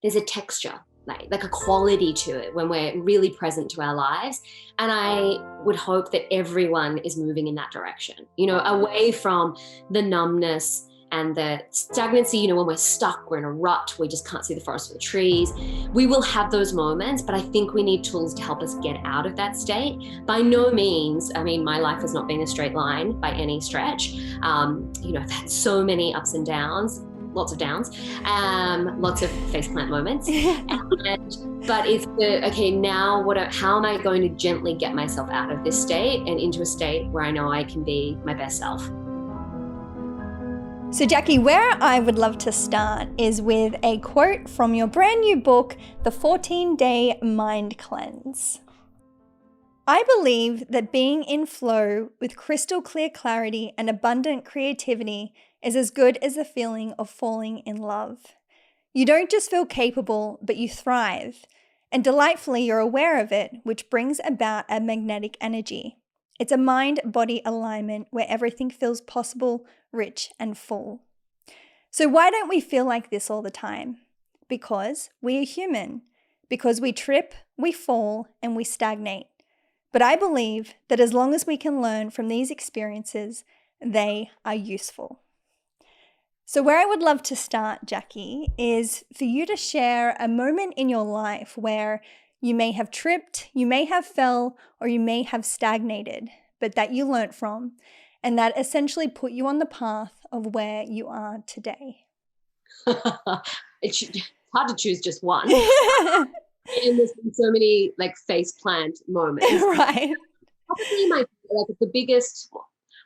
there's a texture, like a quality to it when we're really present to our lives. And I would hope that everyone is moving in that direction, away from the numbness and the stagnancy, when we're stuck, we're in a rut, we just can't see the forest for the trees. We will have those moments, but I think we need tools to help us get out of that state. By no means, my life has not been a straight line by any stretch. I've had so many ups and downs, lots of downs, lots of faceplant moments. But it's how am I going to gently get myself out of this state and into a state where I know I can be my best self? So Jacqui, where I would love to start is with a quote from your brand new book, The 14-Day Mind Cleanse. I believe that being in flow with crystal clear clarity and abundant creativity is as good as the feeling of falling in love. You don't just feel capable, but you thrive. And delightfully, you're aware of it, which brings about a magnetic energy. It's a mind-body alignment where everything feels possible, rich, and full. So why don't we feel like this all the time? Because we are human. Because we trip, we fall, and we stagnate. But I believe that as long as we can learn from these experiences, they are useful. So where I would love to start, Jacqui, is for you to share a moment in your life where you may have tripped, you may have fell, or you may have stagnated, but that you learnt from, and that essentially put you on the path of where you are today. It's hard to choose just one. And there's been so many face plant moments. Right. Probably the biggest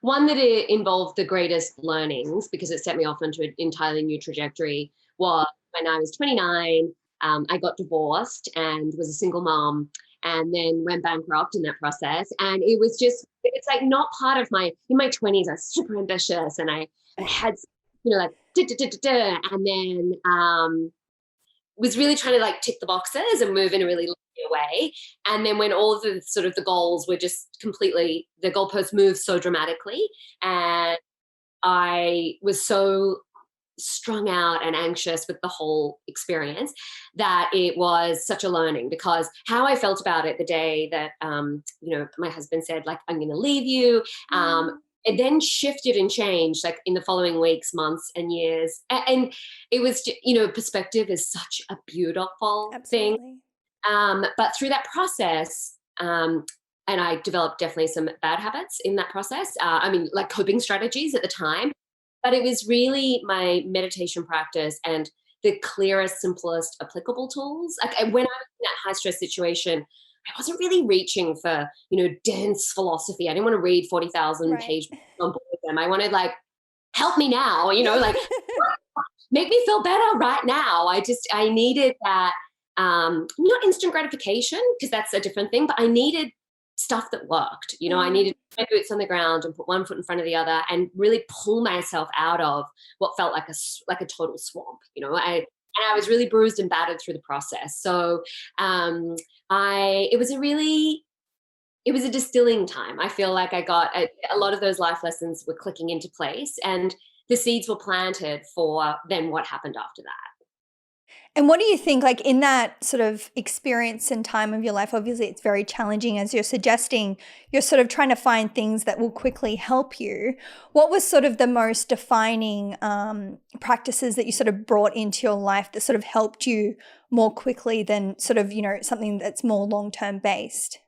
one that involved the greatest learnings, because it set me off into an entirely new trajectory, was when I was 29. I got divorced and was a single mom, and then went bankrupt in that process. And it's not part of in my 20s, I was super ambitious, and I had, and then was really trying to tick the boxes and move in a really linear way. And then when all of the sort of the goals were just completely, the goalposts moved so dramatically, and I was so strung out and anxious with the whole experience that it was such a learning, because how I felt about it the day that, my husband said, I'm going to leave you. It then shifted and changed in the following weeks, months and years. And it was, perspective is such a beautiful thing. But through that process, and I developed definitely some bad habits in that process. Coping strategies at the time. But it was really my meditation practice and the clearest, simplest, applicable tools. When I was in that high stress situation, I wasn't really reaching for, dense philosophy. I didn't want to read 40,000 pages on board of them. I wanted help me now, make me feel better right now. I needed that, not instant gratification, because that's a different thing, but I needed stuff that worked. I needed my boots on the ground and put one foot in front of the other and really pull myself out of what felt like a total swamp. I was really bruised and battered through the process. So it was a distilling time. I feel like I got a lot of those life lessons were clicking into place, and the seeds were planted for then what happened after that. And what do you think, in that sort of experience and time of your life, obviously it's very challenging, as you're suggesting, you're sort of trying to find things that will quickly help you. What was sort of the most defining practices that you sort of brought into your life that sort of helped you more quickly than sort of, something that's more long-term based?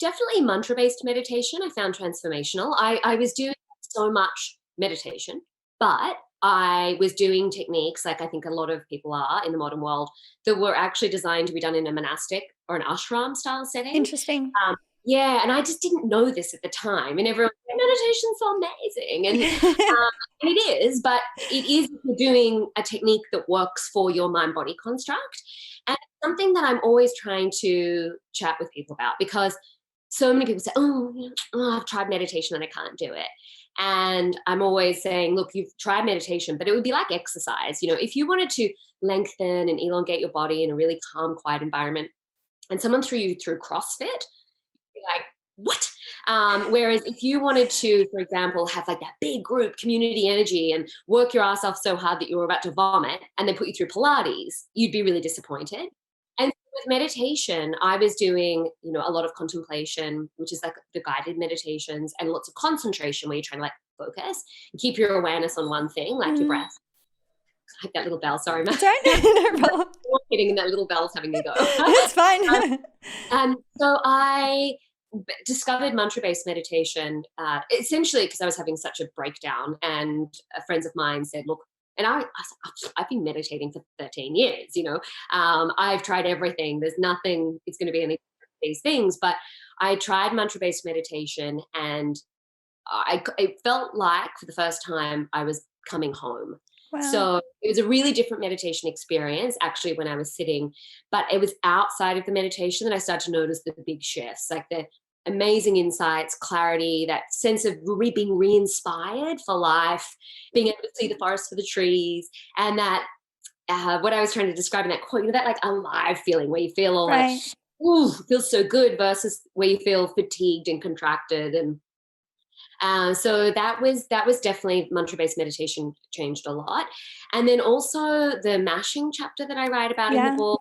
Definitely mantra-based meditation I found transformational. I was doing so much meditation, but I was doing techniques, like I think a lot of people are in the modern world, that were actually designed to be done in a monastic or an ashram style setting. Interesting. And I just didn't know this at the time. And everyone said, meditation's so amazing. And it is, but it is if you're doing a technique that works for your mind-body construct. And it's something that I'm always trying to chat with people about, because so many people say, I've tried meditation and I can't do it. And I'm always saying, look, you've tried meditation, but it would be like exercise. If you wanted to lengthen and elongate your body in a really calm, quiet environment, and someone threw you through CrossFit, you're like, what? Whereas if you wanted to, for example, have like that big group community energy and work your ass off so hard that you were about to vomit and then put you through Pilates, you'd be really disappointed. And with meditation, I was doing, a lot of contemplation, which is like the guided meditations, and lots of concentration where you're trying to like focus and keep your awareness on one thing, like your breath. Like that little bell, sorry. It's all right. No problem. Hitting that little bell's having a go. It's fine. And so I discovered mantra-based meditation, essentially because I was having such a breakdown, and friends of mine said, look, and I said, I've been meditating for 13 years, I've tried everything. There's nothing, it's going to be any of these things, but I tried mantra-based meditation, and it felt like for the first time I was coming home. Wow. So it was a really different meditation experience actually when I was sitting, but it was outside of the meditation that I started to notice the big shifts, like the amazing insights, clarity, that sense of being re-inspired for life, being able to see the forest for the trees, and that what I was trying to describe in that quote, that like alive feeling where you feel all right. like, ooh, feels so good, versus where you feel fatigued and contracted. And so that was definitely mantra-based meditation changed a lot. And then also the mashing chapter that I write about in the book,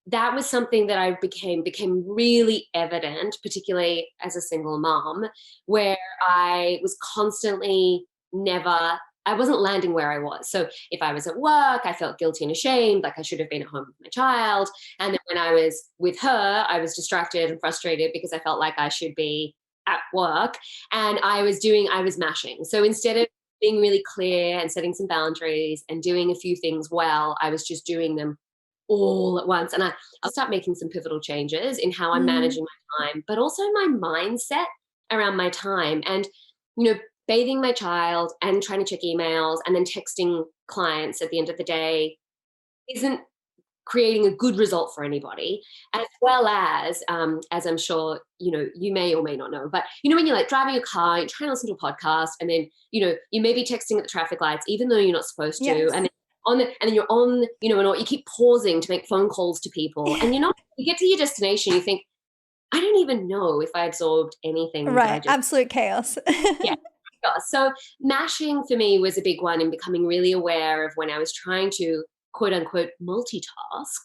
that was something that I became really evident, particularly as a single mom, where I was constantly I wasn't landing where I was. So if I was at work, I felt guilty and ashamed, like I should have been at home with my child. And then when I was with her, I was distracted and frustrated because I felt like I should be at work, and I was mashing. So instead of being really clear and setting some boundaries and doing a few things well, I was just doing them all at once. And I'll start making some pivotal changes in how I'm managing my time, but also my mindset around my time. And, bathing my child and trying to check emails and then texting clients at the end of the day isn't creating a good result for anybody, as well as I'm sure, you may or may not know, but, when you're like driving a car, you're trying to listen to a podcast, and then, you may be texting at the traffic lights, even though you're not supposed to. Yes. And then you're on, and you keep pausing to make phone calls to people, and you get to your destination, you think, I don't even know if I absorbed anything. Right. Absolute chaos. Yeah. So mashing for me was a big one, in becoming really aware of when I was trying to quote unquote multitask,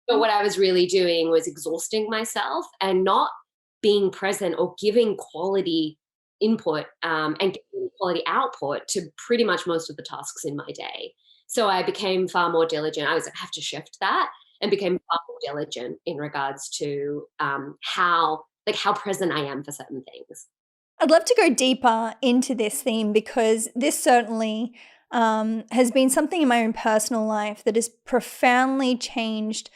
but what I was really doing was exhausting myself and not being present or giving quality input and giving quality output to pretty much most of the tasks in my day. So I became far more diligent. I have to shift that, and became far more diligent in regards to how present I am for certain things. I'd love to go deeper into this theme, because this certainly has been something in my own personal life that has profoundly changed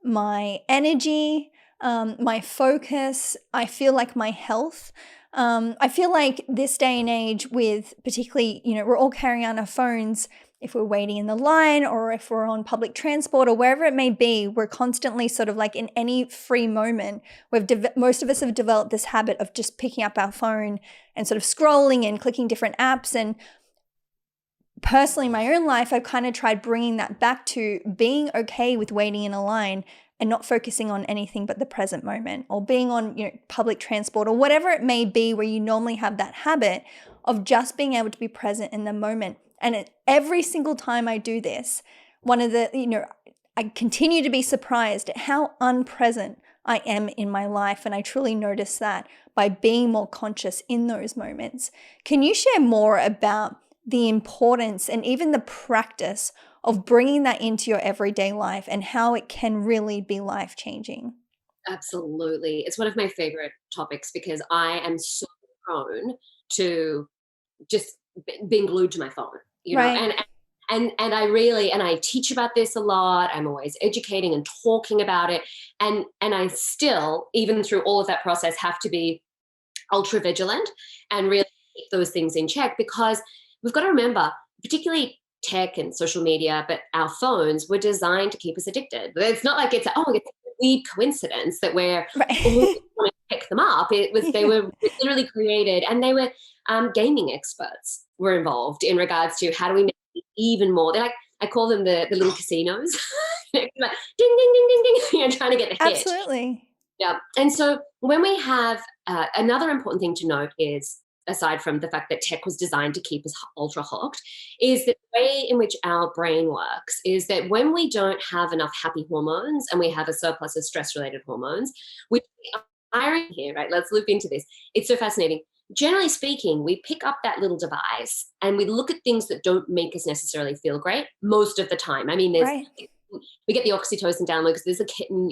my energy, my focus. I feel like my health. I feel like this day and age, with particularly, we're all carrying on our phones. If we're waiting in the line, or if we're on public transport, or wherever it may be, we're constantly sort of like in any free moment, most of us have developed this habit of just picking up our phone and sort of scrolling and clicking different apps. And personally, in my own life, I've kind of tried bringing that back to being okay with waiting in a line and not focusing on anything but the present moment, or being on public transport, or whatever it may be, where you normally have that habit of just being able to be present in the moment. And every single time I do this, I continue to be surprised at how unpresent I am in my life. And I truly notice that by being more conscious in those moments. Can you share more about the importance and even the practice of bringing that into your everyday life, and how it can really be life-changing? Absolutely. It's one of my favorite topics, because I am so prone to just being glued to my phone, Right. and I teach about this a lot. I'm always educating and talking about it. And I still, even through all of that process, have to be ultra vigilant and really keep those things in check, because we've got to remember, particularly tech and social media, but our phones were designed to keep us addicted. It's not like it's a weird coincidence that we're always want to pick them up. They were literally created, and they were gaming experts were involved in regards to how do we make it even more. They're like, I call them the little casinos. Like, ding, ding, ding, ding, ding. Trying to get the hit. Absolutely. Yeah. And so when we have another important thing to note is, aside from the fact that tech was designed to keep us ultra hooked, is that the way in which our brain works is that when we don't have enough happy hormones and we have a surplus of stress related hormones, which irony here, right? Let's loop into this. It's so fascinating. Generally speaking, we pick up that little device and we look at things that don't make us necessarily feel great most of the time. I mean, Right. we get the oxytocin download because there's a kitten,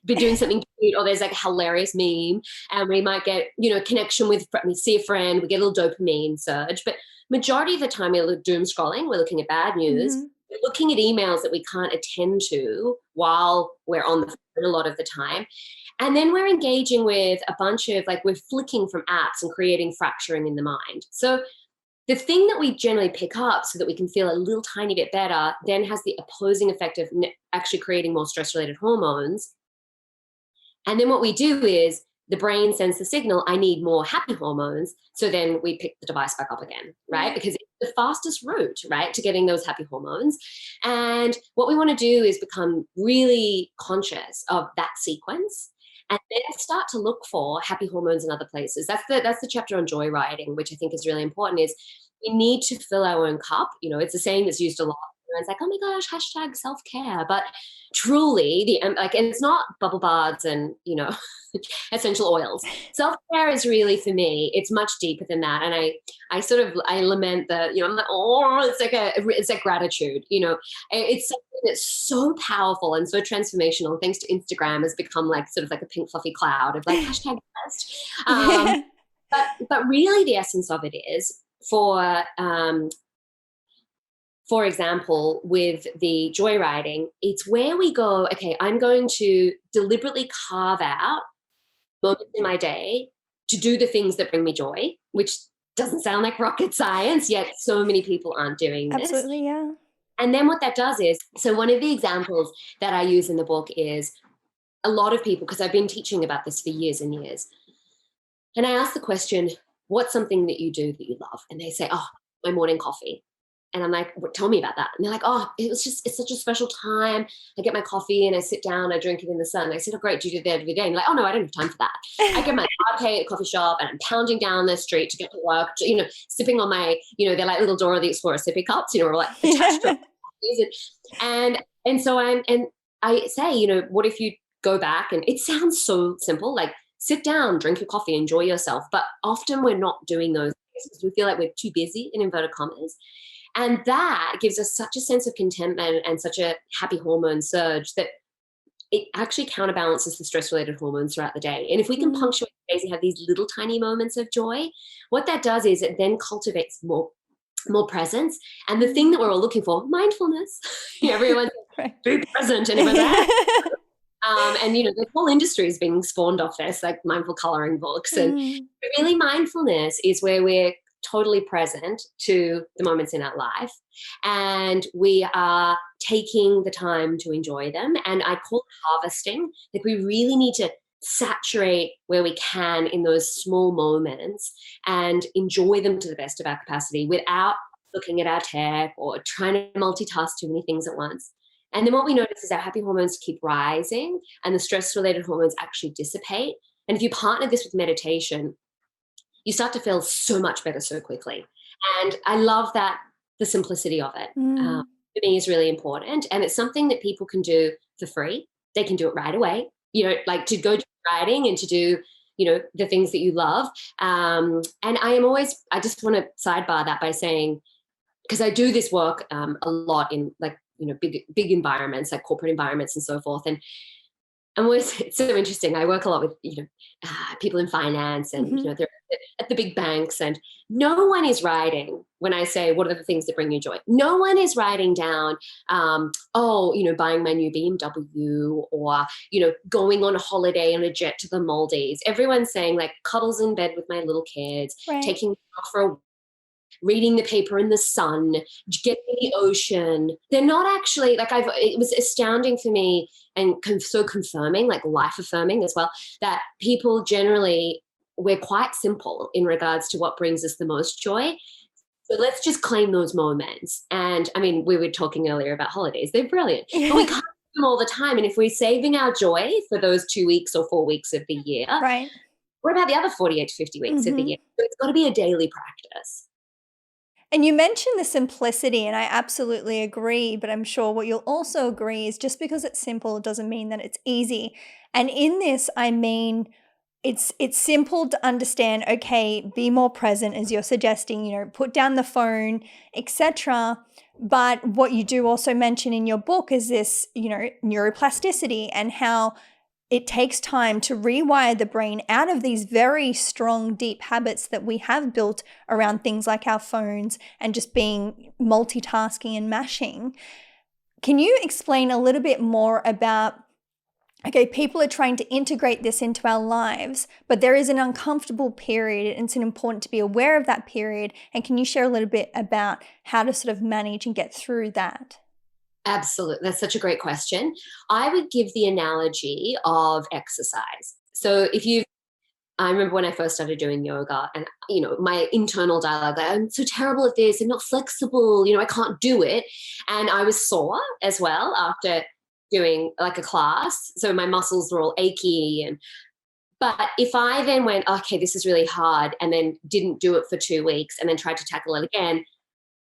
be doing something cute, or there's like a hilarious meme, and we might get, connection with, we see a friend, we get a little dopamine surge. But majority of the time we're doom scrolling, we're looking at bad news, we're looking at emails that we can't attend to while we're on the phone a lot of the time. And then we're engaging with a bunch of, like, we're flicking from apps and creating fracturing in the mind. So the thing that we generally pick up so that we can feel a little tiny bit better then has the opposing effect of actually creating more stress-related hormones. And then what we do is the brain sends the signal, I need more happy hormones. So then we pick the device back up again, right? Because it's the fastest route, right, to getting those happy hormones. And what we want to do is become really conscious of that sequence and then start to look for happy hormones in other places. That's the chapter on joy riding, which I think is really important, is we need to fill our own cup. It's a saying that's used a lot. Everyone's like, oh my gosh, hashtag self-care. But truly, and it's not bubble baths and, essential oils. Self-care is really, for me, it's much deeper than that. And I lament that, I'm like, it's like gratitude, it's something that's so powerful and so transformational. Thanks to Instagram, has become like sort of like a pink fluffy cloud of like hashtag best. But really the essence of it is for example, with the joyriding, it's where we go, okay, I'm going to deliberately carve out moments in my day to do the things that bring me joy, which doesn't sound like rocket science, yet so many people aren't doing this. Absolutely, yeah. And then what that does is, so one of the examples that I use in the book is a lot of people, because I've been teaching about this for years and years, and I ask the question, what's something that you do that you love? And they say, oh, my morning coffee. And I'm like, tell me about that. And they're like, oh, it's such a special time. I get my coffee and I sit down, I drink it in the sun. I said, oh, great, do you do that every day? And they're like, oh, no, I don't have time for that. I get my latte at a coffee shop and I'm pounding down the street to get to work, sipping on my, they're like little Dora the Explorer sippy cups, or like attached to and so I say, what if you go back, and it sounds so simple, like sit down, drink your coffee, enjoy yourself. But often we're not doing those things because we feel like we're too busy, in inverted commas. And that gives us such a sense of contentment and such a happy hormone surge that it actually counterbalances the stress-related hormones throughout the day. And if we can punctuate days and have these little tiny moments of joy, what that does is it then cultivates more presence. And the thing that we're all looking for, mindfulness. Everyone's be present and everyone's like, and the whole industry is being spawned off this, like mindful coloring books. And really mindfulness is where we're totally present to the moments in our life and we are taking the time to enjoy them. And I call it harvesting. Like, we really need to saturate where we can in those small moments and enjoy them to the best of our capacity without looking at our tech or trying to multitask too many things at once. And then what we notice is our happy hormones keep rising and the stress-related hormones actually dissipate. And if you partner this with meditation, you start to feel so much better so quickly. And I love that, the simplicity of it, for me, is really important. And it's something that people can do for free. They can do it right away, like to go riding and to do, the things that you love. And I just want to sidebar that by saying, because I do this work a lot in big environments, like corporate environments and so forth. And it's so interesting. I work a lot with, people in finance and, they're at the big banks, and no one is writing, when I say, what are the things that bring you joy? No one is writing down, buying my new BMW or, going on a holiday on a jet to the Maldives. Everyone's saying like cuddles in bed with my little kids, taking off for a reading the paper in the sun, getting in the ocean. They're not actually, it was astounding for me and so confirming, like life affirming as well, that people generally, we're quite simple in regards to what brings us the most joy. So let's just claim those moments. And I mean, we were talking earlier about holidays. They're brilliant. But we can't them all the time. And if we're saving our joy for those 2 weeks or 4 weeks of the year, Right. what about the other 48 to 50 weeks of the year? So it's got to be a daily practice. And you mentioned the simplicity, and I absolutely agree. But I'm sure what you'll also agree is just because it's simple doesn't mean that it's easy. And in this, I mean, it's simple to understand. Okay, be more present, as you're suggesting. Put down the phone, etc. But what you do also mention in your book is this, neuroplasticity, and how it takes time to rewire the brain out of these very strong, deep habits that we have built around things like our phones and just being multitasking and mashing. Can you explain a little bit more about, okay, people are trying to integrate this into our lives, but there is an uncomfortable period and it's important to be aware of that period. And can you share a little bit about how to sort of manage and get through that? Absolutely. That's such a great question. I would give the analogy of exercise. So I remember when I first started doing yoga and, my internal dialogue, like, I'm so terrible at this and not flexible, I can't do it. And I was sore as well after doing like a class. So my muscles were all achy. But if I then went, okay, this is really hard, and then didn't do it for 2 weeks and then tried to tackle it again,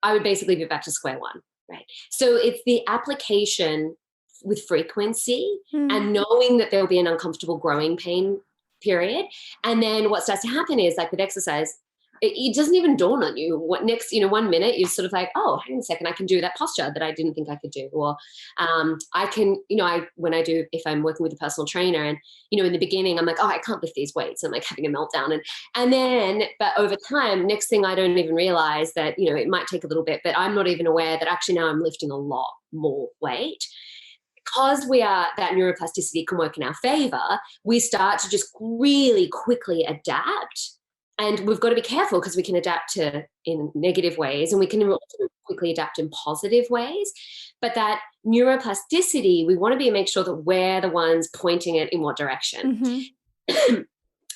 I would basically be back to square one. Right. So it's the application with frequency and knowing that there'll be an uncomfortable growing pain period. And then what starts to happen is, like with exercise, it doesn't even dawn on you. What next, 1 minute you're sort of like, oh, hang on a second, I can do that posture that I didn't think I could do. Or I can, if I'm working with a personal trainer and, in the beginning, I'm like, oh, I can't lift these weights. I'm like having a meltdown. And then, but over time, next thing I don't even realize that, it might take a little bit, but I'm not even aware that actually now I'm lifting a lot more weight. Because that neuroplasticity can work in our favor, we start to just really quickly adapt. And we've got to be careful because we can adapt in negative ways and we can also quickly adapt in positive ways. But that neuroplasticity, we want to make sure that we're the ones pointing it in what direction.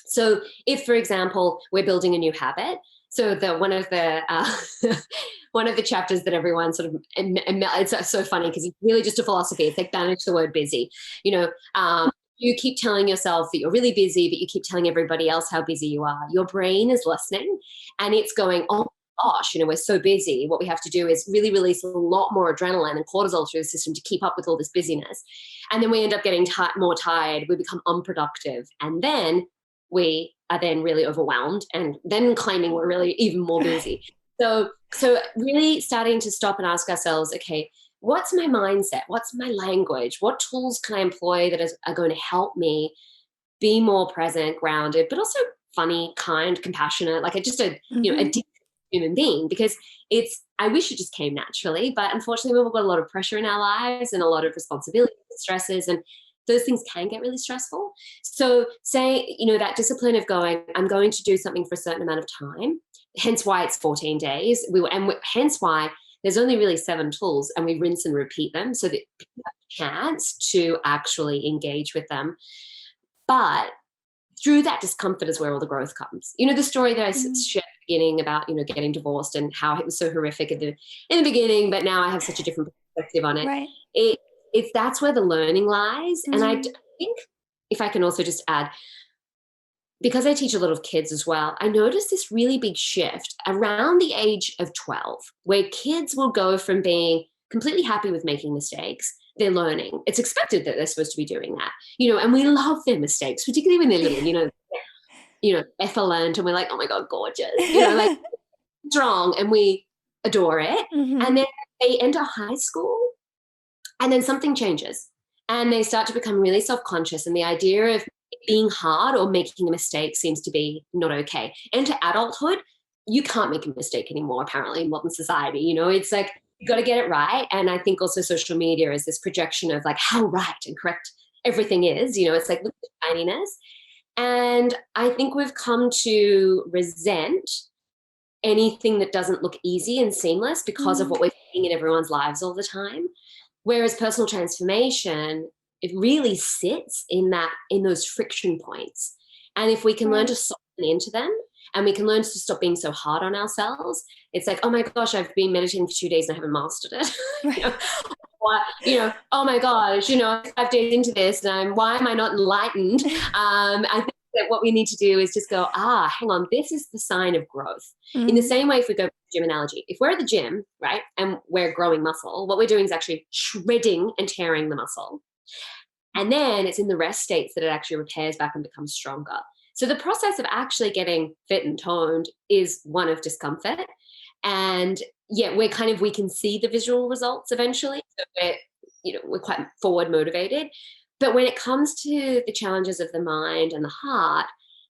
So if, for example, we're building a new habit, so one of the chapters that everyone sort of, it's so funny because it's really just a philosophy. It's like banish the word busy. You keep telling yourself that you're really busy, but you keep telling everybody else how busy you are. Your brain is listening and it's going, oh gosh, we're so busy. What we have to do is really release a lot more adrenaline and cortisol through the system to keep up with all this busyness. And then we end up getting more tired. We become unproductive. And then we are then really overwhelmed and then claiming we're really even more busy. So really starting to stop and ask ourselves, okay, what's my mindset? What's my language? What tools can I employ that are going to help me be more present, grounded, but also funny, kind, compassionate, like a decent human being? Because I wish it just came naturally, but unfortunately we've got a lot of pressure in our lives and a lot of responsibilities and stresses, and those things can get really stressful. So say, that discipline of going, I'm going to do something for a certain amount of time, hence why it's 14 days. Hence why there's only really 7 tools and we rinse and repeat them so that people have a chance to actually engage with them. But through that discomfort is where all the growth comes. The story that I shared at the beginning about, getting divorced and how it was so horrific in the beginning, but now I have such a different perspective on it. Right. That's where the learning lies. And I think, if I can also just add, because I teach a lot of kids as well, I noticed this really big shift around the age of 12, where kids will go from being completely happy with making mistakes. They're learning. It's expected that they're supposed to be doing that, and we love their mistakes, particularly when they're little, effluent, and we're like, oh my God, gorgeous, like strong, and we adore it. And then they enter high school and then something changes and they start to become really self-conscious, and the idea of being hard or making a mistake seems to be not okay. Enter adulthood, you can't make a mistake anymore, apparently, in modern society. It's like, you got to get it right. And I think also social media is this projection of like how right and correct everything is. It's like, look at the tininess. And I think we've come to resent anything that doesn't look easy and seamless because of what we're seeing in everyone's lives all the time. Whereas personal transformation, it really sits in those friction points. And if we can learn to soften into them, and we can learn to stop being so hard on ourselves, it's like, oh my gosh, I've been meditating for 2 days and I haven't mastered it. Or, oh my gosh, 5 days into this, and why am I not enlightened? I think that what we need to do is just go, hang on, this is the sign of growth. In the same way, if we go to the gym analogy, if we're at the gym, right, and we're growing muscle, what we're doing is actually shredding and tearing the muscle. And then it's in the rest states that it actually repairs back and becomes stronger. So the process of actually getting fit and toned is one of discomfort. And we can see the visual results eventually. So we're quite forward motivated. But when it comes to the challenges of the mind and the heart,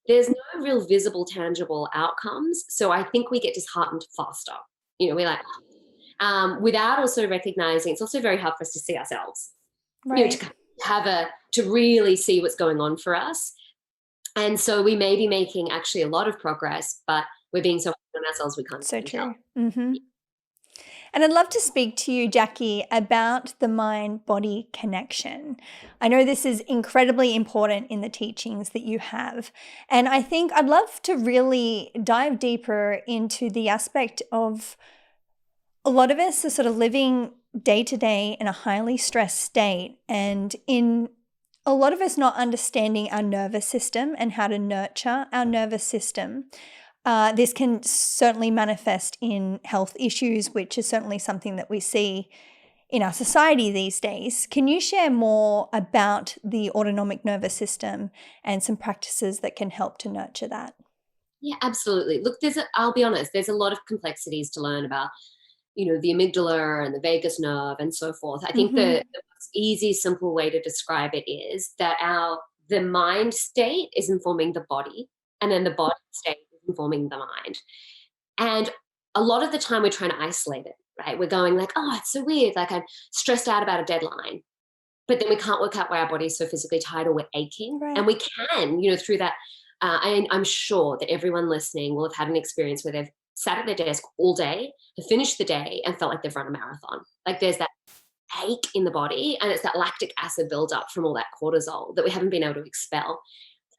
there's no real visible, tangible outcomes. So I think we get disheartened faster. We're like, without also recognizing, it's also very hard for us to see ourselves. Right. To really see what's going on for us. And so we may be making actually a lot of progress, but we're being so hard on ourselves we can't. So true. And I'd love to speak to you, Jacqui, about the mind-body connection. I know this is incredibly important in the teachings that you have. And I think I'd love to really dive deeper into the aspect of a lot of us are sort of living day to day in a highly stressed state, and in a lot of us not understanding our nervous system and how to nurture our nervous system. This can certainly manifest in health issues, which is certainly something that we see in our society these days. Can you share more about the autonomic nervous system and some practices that can help to nurture that? Yeah, absolutely. Look, I'll be honest, there's a lot of complexities to learn about, the amygdala and the vagus nerve and so forth. I think the most easy, simple way to describe it is that the mind state is informing the body, and then the body state informing the mind. And a lot of the time we're trying to isolate it, right? We're going like, oh, it's so weird. Like I'm stressed out about a deadline, but then we can't work out why our body's so physically tired or we're aching. Right. And we can, through that. And I'm sure that everyone listening will have had an experience where they've sat at their desk all day, have finished the day and felt like they've run a marathon. Like there's that ache in the body, and it's that lactic acid buildup from all that cortisol that we haven't been able to expel.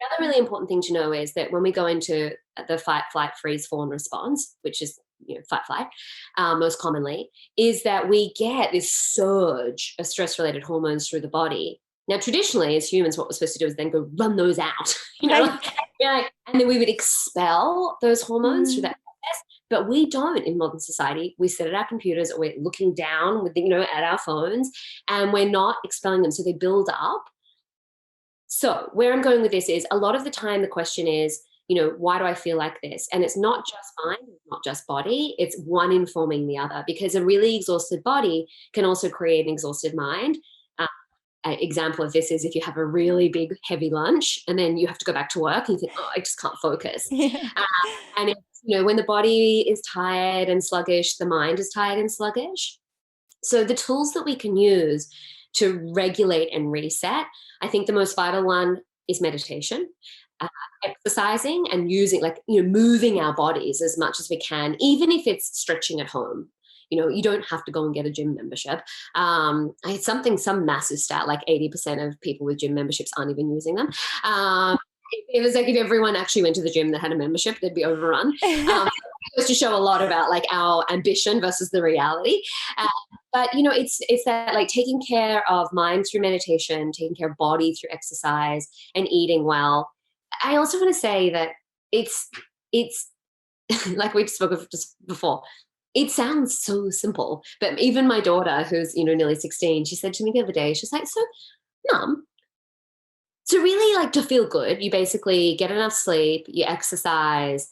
The other really important thing to know is that when we go into the fight, flight, freeze, fawn response, which is fight, flight, most commonly, is that we get this surge of stress-related hormones through the body. Now, traditionally, as humans, what we're supposed to do is then go run those out, and then we would expel those hormones through that process. But we don't in modern society. We sit at our computers or we're looking down with, at our phones, and we're not expelling them. So they build up. So where I'm going with this is a lot of the time the question is, why do I feel like this? And it's not just mind, it's not just body, it's one informing the other, because a really exhausted body can also create an exhausted mind. An example of this is if you have a really big, heavy lunch and then you have to go back to work and you think, oh, I just can't focus. Yeah. And when the body is tired and sluggish, the mind is tired and sluggish. So the tools that we can use to regulate and reset, I think the most vital one is meditation, exercising and using, moving our bodies as much as we can, even if it's stretching at home. You don't have to go and get a gym membership. It's some massive stat, like 80% of people with gym memberships aren't even using them. It was like if everyone actually went to the gym that had a membership, they'd be overrun. It goes to show a lot about our ambition versus the reality. But it's that taking care of mind through meditation, taking care of body through exercise, and eating well. I also want to say that it's like we've spoken of just before. It sounds so simple, but even my daughter, who's nearly 16, she said to me the other day, she's like, "So, Mum, to really to feel good, you basically get enough sleep, you exercise,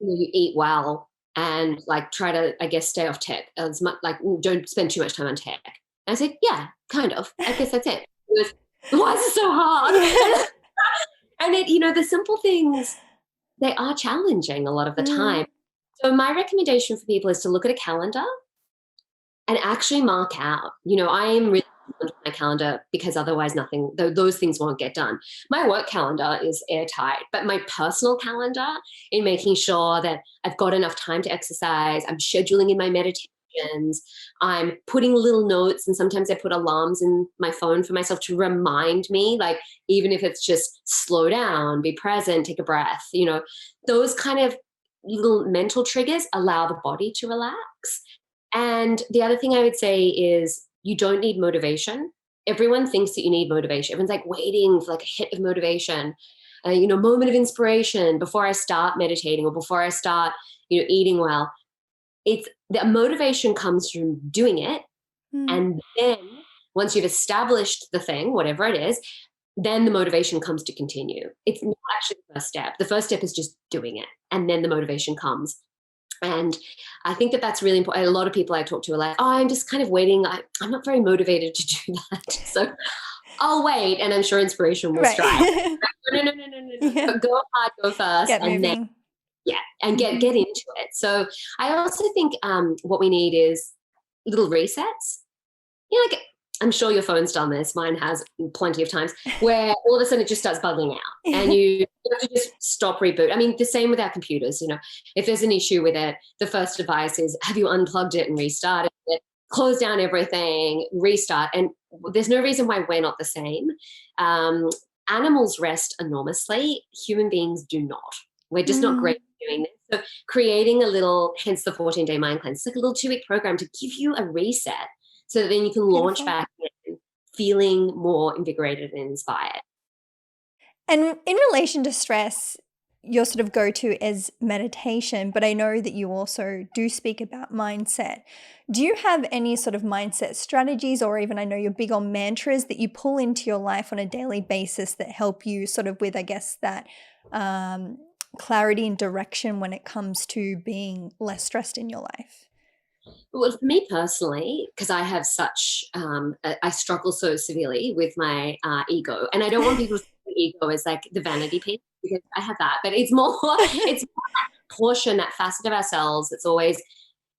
you eat well, and try to, I guess, stay off tech as much. Don't spend too much time on tech." And I said, "Yeah, kind of. I guess that's it." It was, why is it so hard? And the simple things, they are challenging a lot of the time. So my recommendation for people is to look at a calendar and actually mark out. I am really on my calendar because otherwise those things won't get done. My work calendar is airtight, but my personal calendar, in making sure that I've got enough time to exercise, I'm scheduling in my meditations, I'm putting little notes, and sometimes I put alarms in my phone for myself to remind me, even if it's just slow down, be present, take a breath, those kind of little mental triggers allow the body to relax. And the other thing I would say is you don't need motivation. Everyone thinks that you need motivation. Everyone's like waiting for like a hit of motivation, moment of inspiration before I start meditating or before I start, eating well. It's the motivation comes from doing it. And then once you've established the thing, whatever it is, then the motivation comes to continue. It's not actually the first step. The first step is just doing it. And then the motivation comes. And I think that that's really important. A lot of people I talk to are like, oh, I'm just kind of waiting. I'm not very motivated to do that. So I'll wait. And I'm sure inspiration will strike. No. Yeah. But go hard, go first. Get and moving. Then, yeah, and get into it. So I also think what we need is little resets. Like I'm sure your phone's done this. Mine has plenty of times where all of a sudden it just starts bugging out and you have to just stop, reboot. I mean, the same with our computers, if there's an issue with it, the first advice is have you unplugged it and restarted it, close down everything, restart. And there's no reason why we're not the same. Animals rest enormously. Human beings do not. We're just not great at doing this. So creating a little, hence the 14-day mind cleanse, it's like a little 2-week program to give you a reset so that then you can launch back in feeling more invigorated and inspired. And in relation to stress, your sort of go-to is meditation, but I know that you also do speak about mindset. Do you have any sort of mindset strategies, or even I know you're big on mantras that you pull into your life on a daily basis that help you sort of with, I guess, that clarity and direction when it comes to being less stressed in your life? Well, for me personally, because I have such, I struggle so severely with my ego, and I don't want people to see ego as like the vanity piece, because I have that, but it's more that portion, that facet of ourselves. It's always,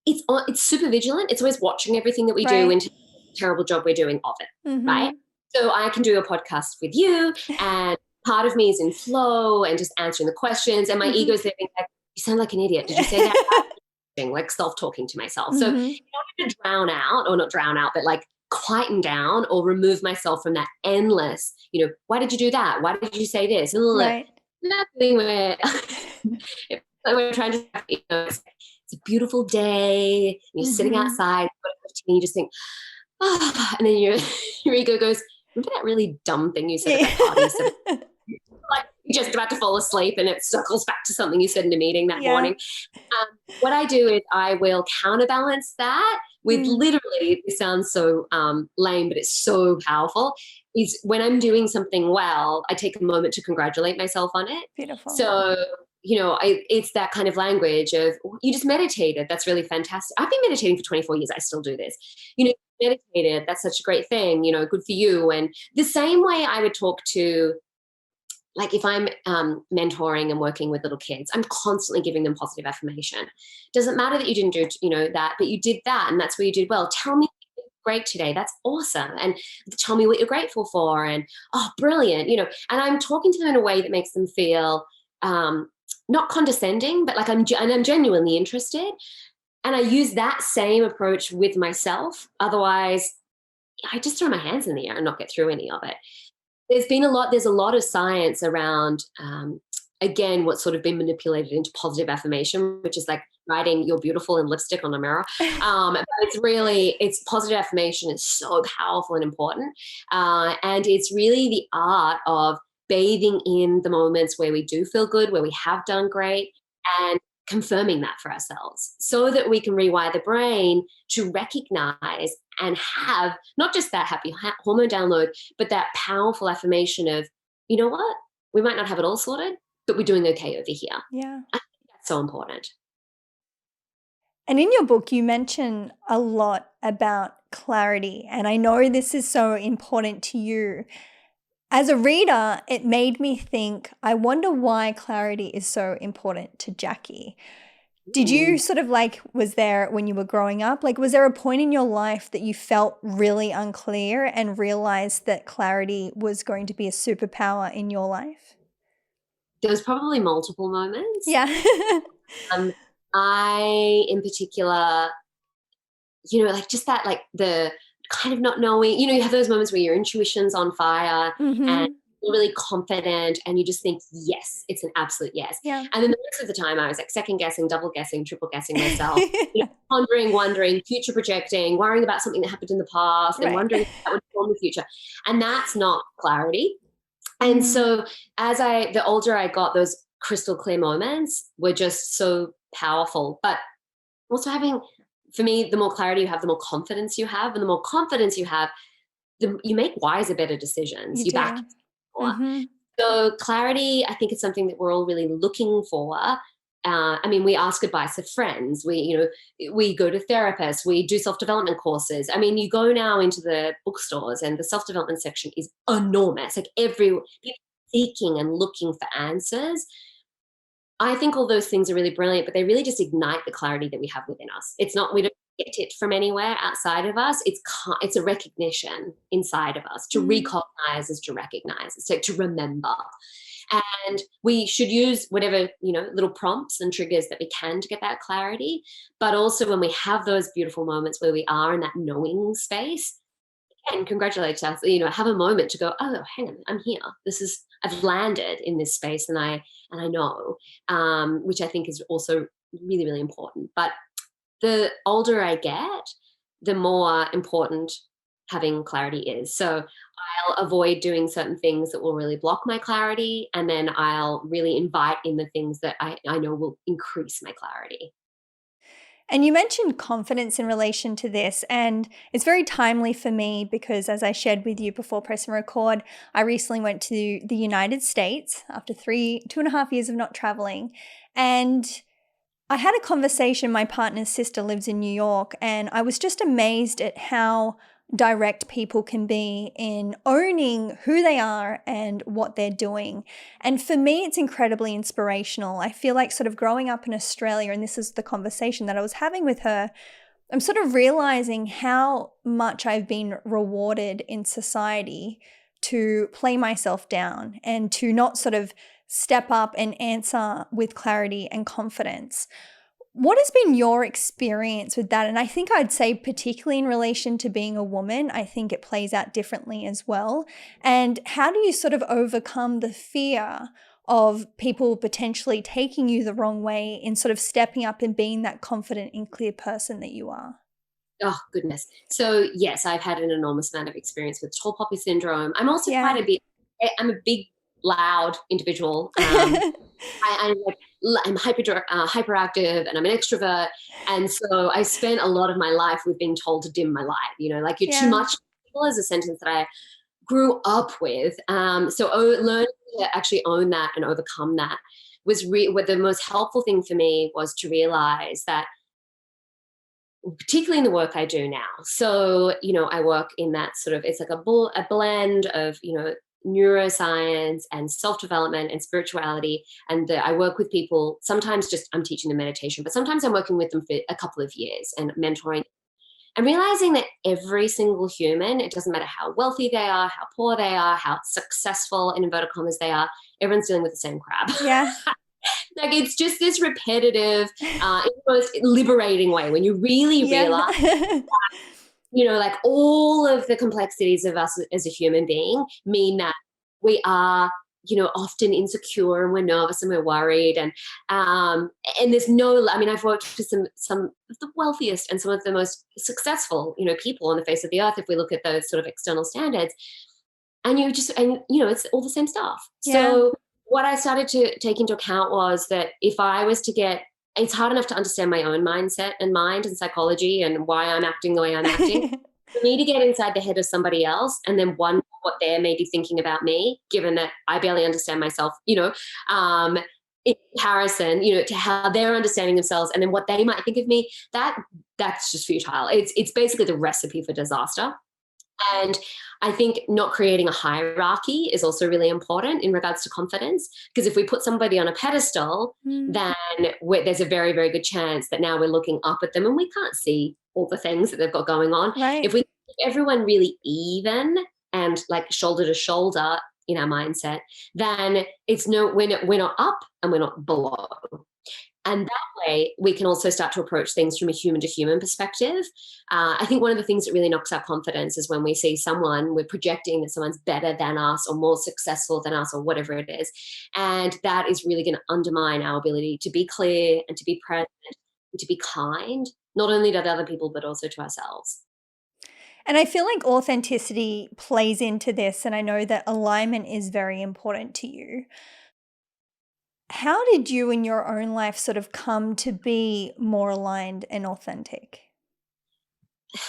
it's super vigilant. It's always watching everything that we do and the terrible job we're doing of it, right? So I can do a podcast with you, and part of me is in flow and just answering the questions, and my ego's there being like, you sound like an idiot. Did you say that? Like self-talking to myself. So in order to drown out, or not drown out, but like quieten down or remove myself from that endless, why did you do that? Why did you say this? That thing where if we're trying to, it's a beautiful day, and you're sitting outside, and you just think, and then your ego goes, remember that really dumb thing you said at that party? Like you're just about to fall asleep and it circles back to something you said in a meeting that morning. What I do is I will counterbalance that with literally, it sounds so lame, but it's so powerful, is when I'm doing something well, I take a moment to congratulate myself on it. Beautiful. So, it's that kind of language of, you just meditated. That's really fantastic. I've been meditating for 24 years. I still do this. Meditated. That's such a great thing, good for you. And the same way I would talk to, like if I'm mentoring and working with little kids, I'm constantly giving them positive affirmation. Doesn't matter that you didn't do, that, but you did that, and that's where you did well. Tell me you did great today. That's awesome. And tell me what you're grateful for. And, oh, brilliant. And I'm talking to them in a way that makes them feel not condescending, but like I'm genuinely interested. And I use that same approach with myself. Otherwise, I just throw my hands in the air and not get through any of it. There's a lot of science around, again, what's sort of been manipulated into positive affirmation, which is like writing "you're beautiful" in lipstick on a mirror. But it's positive affirmation is so powerful and important. And it's really the art of bathing in the moments where we do feel good, where we have done great, and confirming that for ourselves so that we can rewire the brain to recognize and have not just that happy hormone download, but that powerful affirmation of, you know what, we might not have it all sorted, but we're doing okay over here. Yeah. I think that's so important. And in your book, you mention a lot about clarity, and I know this is so important to you. As a reader, it made me think, I wonder why clarity is so important to Jacqui. Did you sort of was there when you were growing up, was there a point in your life that you felt really unclear and realized that clarity was going to be a superpower in your life? There was probably multiple moments. Yeah. I, in particular, just that, the kind of not knowing, you have those moments where your intuition's on fire and feel really confident, and you just think, yes, it's an absolute yes. Yeah. And then the rest of the time I was like second guessing, double guessing, triple guessing myself, pondering, wondering, future projecting, worrying about something that happened in the past and Right. wondering if that would form the future. And that's not clarity. And Mm. so the older I got, those crystal clear moments were just so powerful. But also for me, the more clarity you have, the more confidence you have. And the more confidence you have, you make wiser, better decisions. You You back do. more. Mm-hmm. So clarity, I think, is something that we're all really looking for. I mean, we ask advice of friends. We go to therapists. We do self-development courses. I mean, you go now into the bookstores, and the self-development section is enormous. Like people seeking and looking for answers. I think all those things are really brilliant, but they really just ignite the clarity that we have within us. It's not, we don't get it from anywhere outside of us. It's a recognition inside of us. To recognize is to recognize. It's like to remember. And we should use whatever, little prompts and triggers that we can to get that clarity. But also when we have those beautiful moments where we are in that knowing space, and congratulate us, have a moment to go, oh, hang on, I'm here. I've landed in this space, and I know, which I think is also really, really important. But the older I get, the more important having clarity is. So I'll avoid doing certain things that will really block my clarity, and then I'll really invite in the things that I know will increase my clarity. And you mentioned confidence in relation to this, and it's very timely for me because, as I shared with you before pressing record, I recently went to the United States after 2.5 years of not traveling. And I had a conversation. My partner's sister lives in New York, and I was just amazed at how direct people can be in owning who they are and what they're doing. And for me, it's incredibly inspirational. I feel like sort of growing up in Australia, and this is the conversation that I was having with her, I'm sort of realizing how much I've been rewarded in society to play myself down and to not sort of step up and answer with clarity and confidence. What has been your experience with that? And I think I'd say particularly in relation to being a woman, I think it plays out differently as well. And how do you sort of overcome the fear of people potentially taking you the wrong way in sort of stepping up and being that confident and clear person that you are? Oh, goodness. So, yes, I've had an enormous amount of experience with tall poppy syndrome. I'm also Yeah. I'm a big, loud individual. I'm hyperactive, and I'm an extrovert. And so I spent a lot of my life with being told to dim my light, like you're too Yeah. much is a sentence that I grew up with. Learning to actually own that and overcome that was what the most helpful thing for me was to realize that, particularly in the work I do now. So, I work in that sort of, it's like a blend of, neuroscience and self-development and spirituality. And I work with people, sometimes just I'm teaching them meditation, but sometimes I'm working with them for a couple of years and mentoring, and realizing that every single human, it doesn't matter how wealthy they are, how poor they are, how successful in inverted commas they are, everyone's dealing with the same crap. Yeah. Like it's just this repetitive, in the most liberating way when you really realize, like all of the complexities of us as a human being mean that we are, often insecure, and we're nervous and we're worried, and there's no. I mean, I've worked with some of the wealthiest and some of the most successful, people on the face of the earth. If we look at those sort of external standards, and it's all the same stuff. Yeah. So what I started to take into account was that if I was to it's hard enough to understand my own mindset and mind and psychology and why I'm acting the way I'm acting. For me to get inside the head of somebody else and then wonder what they're maybe thinking about me, given that I barely understand myself, in comparison, to how they're understanding themselves and then what they might think of me, that's just futile. It's basically the recipe for disaster. And I think not creating a hierarchy is also really important in regards to confidence, because if we put somebody on a pedestal, then there's a very, very good chance that now we're looking up at them and we can't see all the things that they've got going on. Right. If we keep everyone really even and like shoulder to shoulder in our mindset, then we're not up and we're not below. And that way, we can also start to approach things from a human to human perspective. I think one of the things that really knocks our confidence is when we see someone, we're projecting that someone's better than us or more successful than us or whatever it is. And that is really going to undermine our ability to be clear and to be present and to be kind, not only to other people, but also to ourselves. And I feel like authenticity plays into this, and I know that alignment is very important to you. How did you in your own life sort of come to be more aligned and authentic?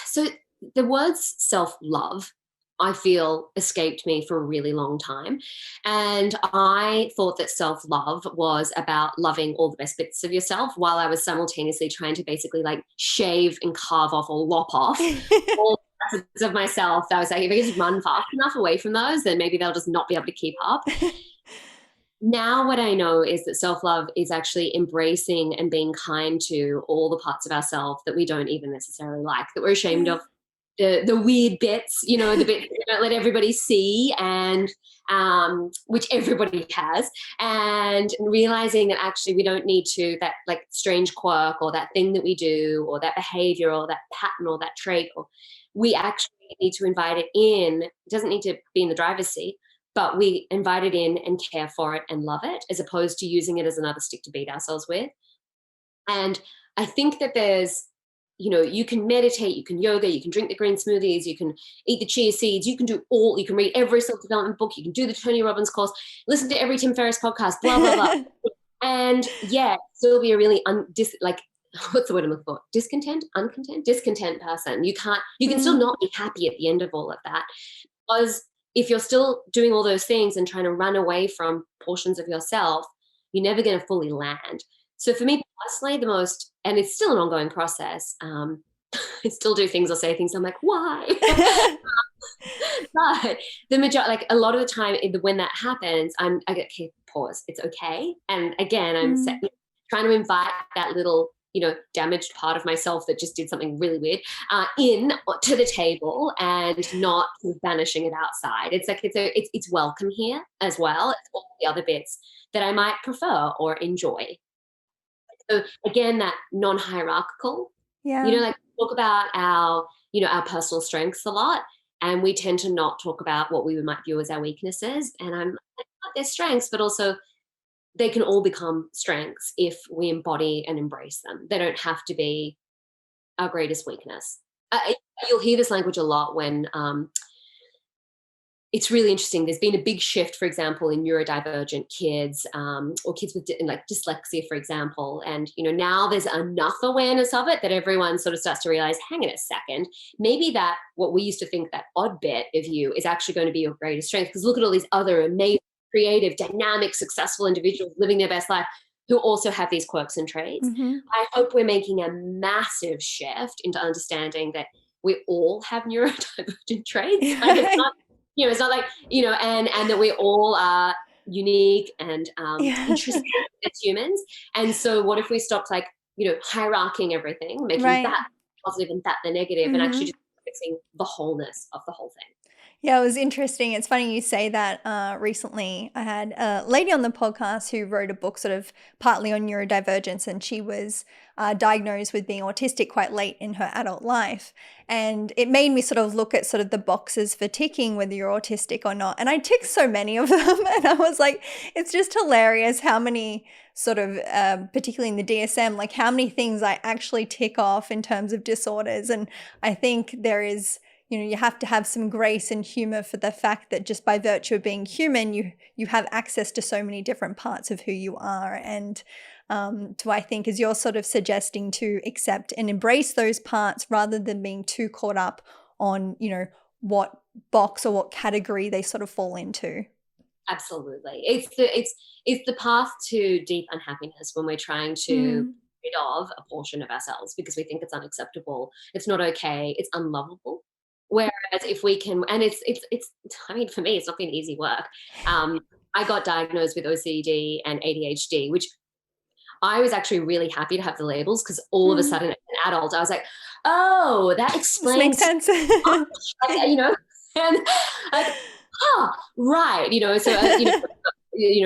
So the words self-love, I feel, escaped me for a really long time. And I thought that self-love was about loving all the best bits of yourself, while I was simultaneously trying to basically like shave and carve off or lop off all the facets of myself. That was like, if I just run fast enough away from those, then maybe they'll just not be able to keep up. Now what I know is that self-love is actually embracing and being kind to all the parts of ourselves that we don't even necessarily like, that we're ashamed Yeah. of, the weird bits, the bits that we don't let everybody see, and which everybody has, and realizing that actually we don't need to, that like strange quirk or that thing that we do or that behavior or that pattern or that trait, or we actually need to invite it in. It doesn't need to be in the driver's seat, but we invite it in and care for it and love it, as opposed to using it as another stick to beat ourselves with. And I think that there's, you can meditate, you can yoga, you can drink the green smoothies, you can eat the chia seeds, you can read every self-development book, you can do the Tony Robbins course, listen to every Tim Ferriss podcast, blah, blah, blah. And yeah, still be a really what's the word I'm looking for? Discontent person. You can still not be happy at the end of all of that, because if you're still doing all those things and trying to run away from portions of yourself, you're never going to fully land. So for me personally, and it's still an ongoing process. I still do things or say things. I'm like, why? But the majority, like a lot of the time, when that happens, I get, okay, pause. It's okay. And again, I'm trying to invite that little, damaged part of myself that just did something really weird in to the table, and not banishing it outside. It's like it's welcome here as well. It's all the other bits that I might prefer or enjoy. So again, that non-hierarchical, Yeah. like talk about our personal strengths a lot, and we tend to not talk about what we might view as our weaknesses. And I'm like, they're strengths, but also they can all become strengths if we embody and embrace them. They don't have to be our greatest weakness. You'll hear this language a lot when it's really interesting. There's been a big shift, for example, in neurodivergent kids, or kids with like dyslexia, for example. And, now there's enough awareness of it that everyone sort of starts to realize, hang on a second, maybe that what we used to think that odd bit of you is actually going to be your greatest strength. Because look at all these other amazing, creative, dynamic, successful individuals living their best life who also have these quirks and traits. I hope we're making a massive shift into understanding that we all have neurodivergent traits. Like it's not like, and that we all are unique and interesting as humans. And so what if we stopped hierarching everything, making that positive and that the negative, and actually just fixing the wholeness of the whole thing. Yeah, it was interesting. It's funny you say that. Recently, I had a lady on the podcast who wrote a book sort of partly on neurodivergence, and she was diagnosed with being autistic quite late in her adult life. And it made me sort of look at sort of the boxes for ticking whether you're autistic or not. And I ticked so many of them. And I was like, it's just hilarious how many sort of, particularly in the DSM, like how many things I actually tick off in terms of disorders. And I think there is, you have to have some grace and humor for the fact that just by virtue of being human, you have access to so many different parts of who you are. And I think, as you're sort of suggesting, to accept and embrace those parts rather than being too caught up on, what box or what category they sort of fall into. Absolutely. It's the path to deep unhappiness when we're trying to rid of a portion of ourselves because we think it's unacceptable, it's not okay, it's unlovable. Whereas if we can, and it's, I mean, for me, it's not been easy work. I got diagnosed with OCD and ADHD, which I was actually really happy to have the labels, because all of a sudden as an adult, I was like, oh, that explains. This makes sense. And like, right. So,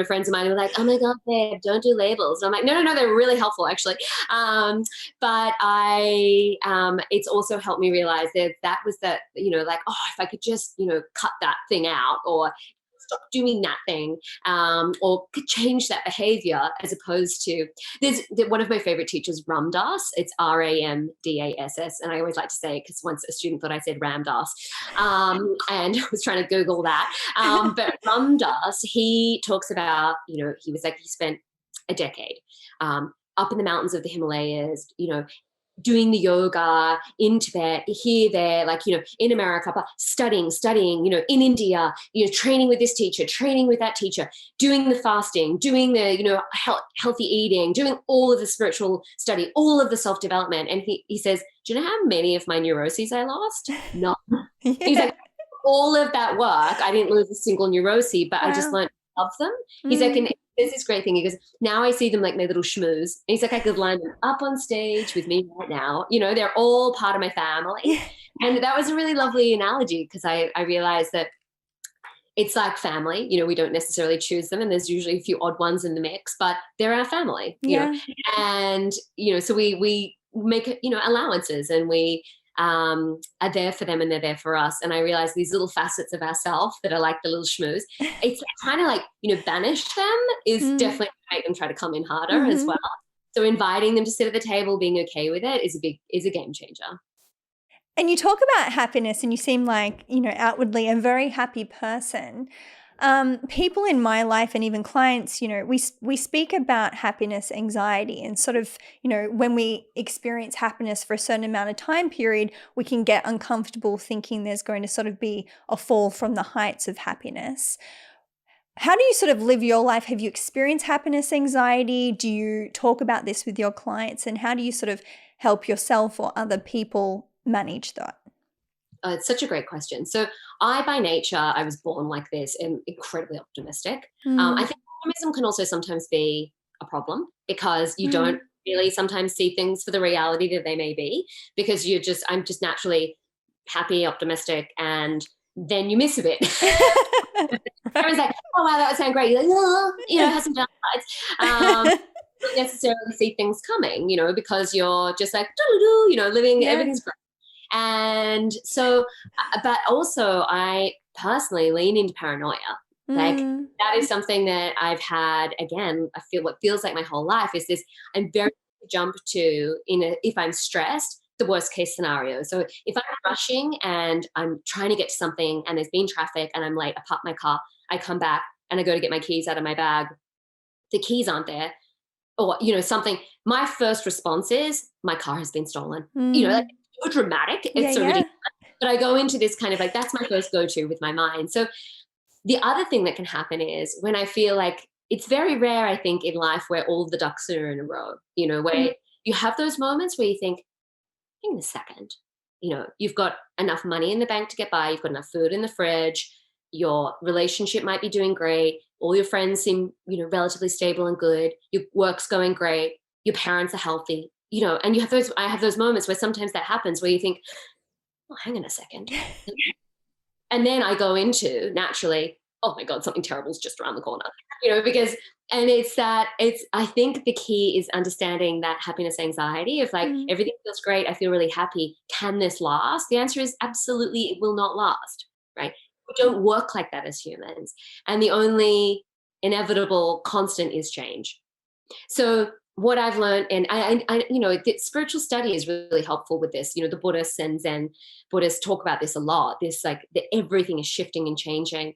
friends of mine were like, "Oh my God, babe, don't do labels." And I'm like, no, they're really helpful actually. But it's also helped me realize that was that, like, oh, if I could just, cut that thing out, or stop doing that thing, or could change that behavior, as opposed to, one of my favorite teachers, Ramdas. It's Ramdass. And I always like to say, because once a student thought I said Ramdas, and I was trying to Google that. But Ramdas, he talks about, he was like, he spent a decade up in the mountains of the Himalayas, doing the yoga in Tibet, here, there, like, in America, but studying, in India, training with this teacher, training with that teacher, doing the fasting, doing the, healthy eating, doing all of the spiritual study, all of the self-development. And he says, do you know how many of my neuroses I lost? None. Yeah. He's like, all of that work, I didn't lose a single neurosis, but Wow. I just learned to love them. He's like, and there's this great thing. He goes, now I see them like my little schmooze. And he's like, I could line them up on stage with me right now. They're all part of my family. Yeah. And that was a really lovely analogy, because I realized that it's like family. We don't necessarily choose them, and there's usually a few odd ones in the mix, but they're our family. Yeah. And so we make allowances, and we are there for them, and they're there for us. And I realized these little facets of ourselves that are like the little schmooze, it's trying to, like, banish them is definitely make them try to come in harder as well. So inviting them to sit at the table, being okay with it, is a game changer. And you talk about happiness, and you seem like, outwardly a very happy person. People in my life and even clients, we speak about happiness, anxiety, and sort of, when we experience happiness for a certain amount of time period, we can get uncomfortable thinking there's going to sort of be a fall from the heights of happiness. How do you sort of live your life? Have you experienced happiness, anxiety? Do you talk about this with your clients? And how do you sort of help yourself or other people manage that? It's such a great question. So by nature, I was born like this and incredibly optimistic. I think optimism can also sometimes be a problem, because you don't really sometimes see things for the reality that they may be, because I'm just naturally happy, optimistic, and then you miss a bit. Everyone's like, oh, wow, that would sound great. You're like, oh, it has some downsides. You don't necessarily see things coming, because you're just like, living, everything's great. And so, but also I personally lean into paranoia. Like, that is something that I've had, again, I feel what feels like my whole life is this, I'm very jump to, if I'm stressed, the worst case scenario. So if I'm rushing and I'm trying to get to something and there's been traffic and I'm late, I park my car, I come back and I go to get my keys out of my bag. The keys aren't there, or, something. My first response is, my car has been stolen. Like, so dramatic. It's so ridiculous. But I go into this kind of like, that's my first go-to with my mind. So the other thing that can happen is when I feel like, it's very rare, I think, in life where all the ducks are in a row, where you have those moments where you think, hang on a second, you've got enough money in the bank to get by, you've got enough food in the fridge, your relationship might be doing great, all your friends seem, relatively stable and good, your work's going great, your parents are healthy, and I have those moments where sometimes that happens where you think, oh, hang on a second. And then I go into, naturally, oh my God, something terrible's just around the corner, because, and I think the key is understanding that happiness, anxiety of like, everything feels great, I feel really happy. Can this last? The answer is absolutely, it will not last, right? We don't work like that as humans. And the only inevitable constant is change. So what I've learned, and I the spiritual study is really helpful with this. The Buddhists and Zen Buddhists talk about this a lot. This, like, that everything is shifting and changing.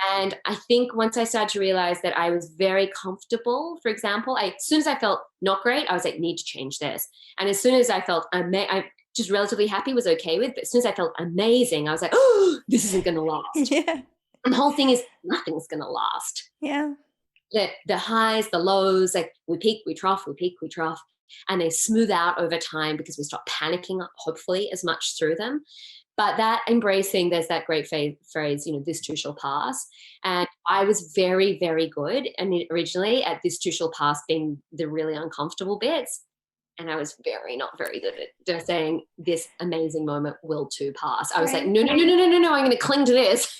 And I think once I started to realize that I was very comfortable, for example, as soon as I felt not great, I was like, need to change this. And as soon as I felt I just relatively happy, was okay with, but as soon as I felt amazing, I was like, oh, this isn't going to last. Yeah. And the whole thing is, nothing's going to last. Yeah. The highs, the lows, like, we peak, we trough, we peak, we trough, and they smooth out over time because we stop panicking, hopefully, as much through them. But that embracing, there's that great phrase, this too shall pass. And I was very, very good, and originally, at this too shall pass being the really uncomfortable bits. And I was not very good at just saying this amazing moment will too pass. I was like, Right. no, I'm going to cling to this.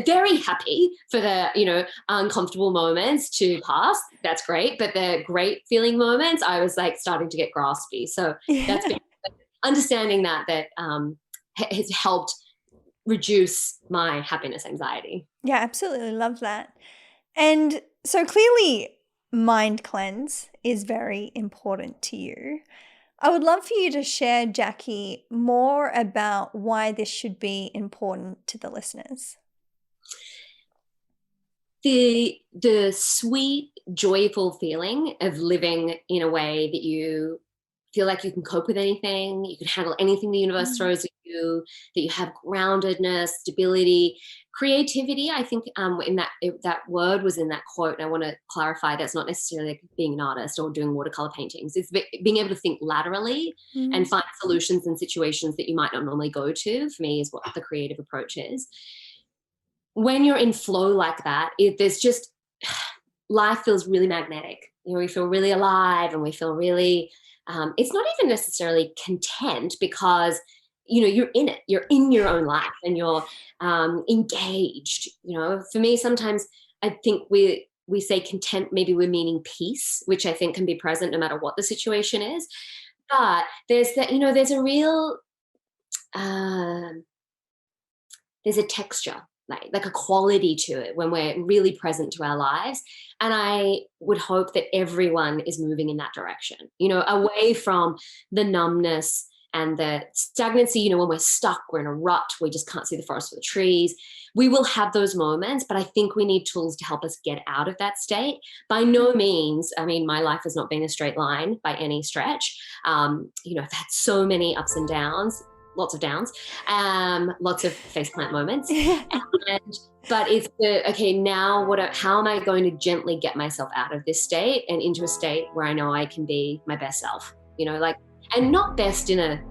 Very happy for the, uncomfortable moments to pass. That's great. But the great feeling moments, I was like starting to get graspy. So that's been understanding that has helped reduce my happiness anxiety. Yeah, absolutely love that. And so clearly, mind cleanse is very important to you. I would love for you to share, Jacqui, more about why this should be important to the listeners. The sweet, joyful feeling of living in a way that you feel like you can cope with anything, you can handle anything the universe throws at you, that you have groundedness, stability, creativity. I think in that word was in that quote, and I want to clarify that's not necessarily like being an artist or doing watercolor paintings. It's being able to think laterally and find solutions in situations that you might not normally go to. For me, is what the creative approach is. When you're in flow like that, there's just life feels really magnetic. We feel really alive, and we feel really. It's not even necessarily content, because you're in it. You're in your own life, and you're engaged. For me, sometimes I think we say content. Maybe we're meaning peace, which I think can be present no matter what the situation is. But there's that. There's a real. There's a texture, like a quality to it when we're really present to our lives. And I would hope that everyone is moving in that direction, away from the numbness and the stagnancy, when we're stuck, we're in a rut, we just can't see the forest for the trees. We will have those moments, but I think we need tools to help us get out of that state. By no means, I mean, my life has not been a straight line by any stretch. I've had so many ups and downs, lots of downs, lots of faceplant moments. But it's now how am I going to gently get myself out of this state and into a state where I know I can be my best self, and not best in a,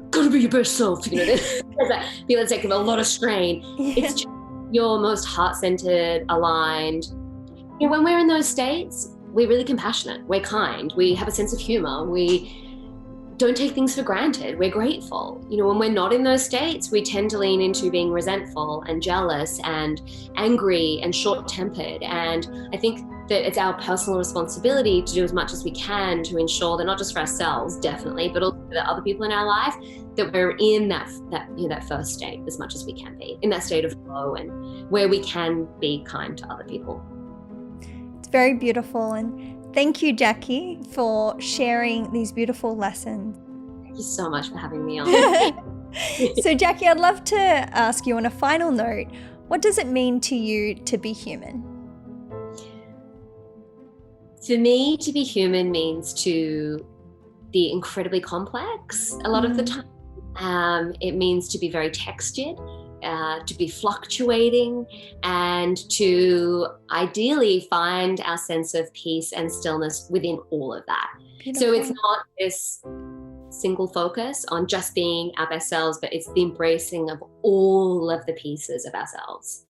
gotta be your best self, there's that feeling like a lot of strain. It's just your most heart-centered, aligned. When we're in those states, we're really compassionate, we're kind, we have a sense of humor, we don't take things for granted. We're grateful. When we're not in those states, we tend to lean into being resentful and jealous and angry and short-tempered. And I think that it's our personal responsibility to do as much as we can to ensure that not just for ourselves, definitely, but also for the other people in our life, that we're in that first state as much as we can be, in that state of flow, and where we can be kind to other people. It's very beautiful, and thank you, Jacqui, for sharing these beautiful lessons. Thank you so much for having me on. So, Jacqui, I'd love to ask you on a final note, what does it mean to you to be human? For me, to be human means to be incredibly complex a lot of the time. It means to be very textured, to be fluctuating, and to ideally find our sense of peace and stillness within all of that. Beautiful. So it's not this single focus on just being our best selves, but it's the embracing of all of the pieces of ourselves.